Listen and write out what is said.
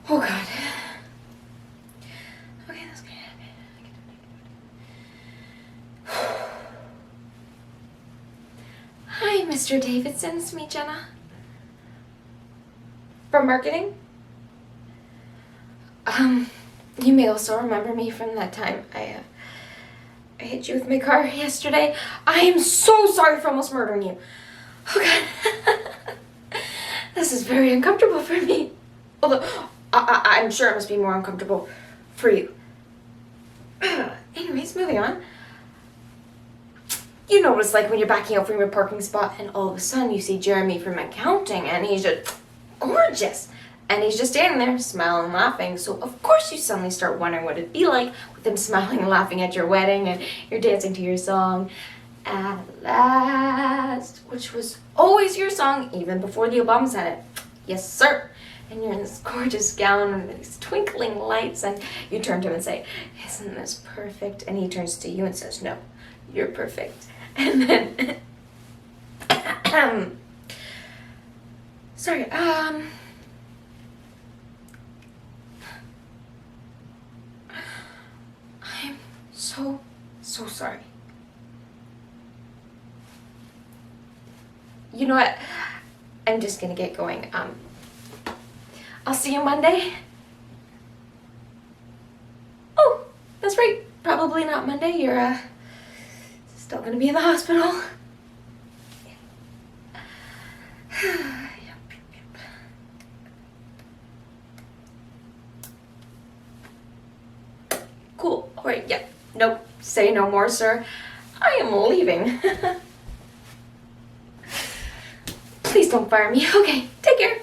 Oh God. Okay, that's good. Hi, Mr. Davidson. It's me, Jenna. From marketing? You may also remember me from that time I hit you with my car yesterday. I am so sorry for almost murdering you. Oh God. This is very uncomfortable for me. Although, I'm sure it must be more uncomfortable for you. Anyways, moving on. You know what it's like when you're backing out from your parking spot and all of a sudden you see Jeremy from accounting and he's just gorgeous. And he's just standing there smiling and laughing. So of course you suddenly start wondering what it'd be like with him smiling and laughing at your wedding and you're dancing to your song At Last, which was always your song even before the Obamas had it. Yes, sir. And you're in this gorgeous gown with these twinkling lights and you turn to him and say, isn't this perfect? And he turns to you and says, no, you're perfect. And then, sorry, I'm so sorry. You know what? I'm just gonna get going. I'll see you Monday. Oh, that's right. Probably not Monday. You're, still gonna be in the hospital. Cool. All right, yeah. Nope. Say no more, sir. I am leaving. Please don't fire me. Okay, take care.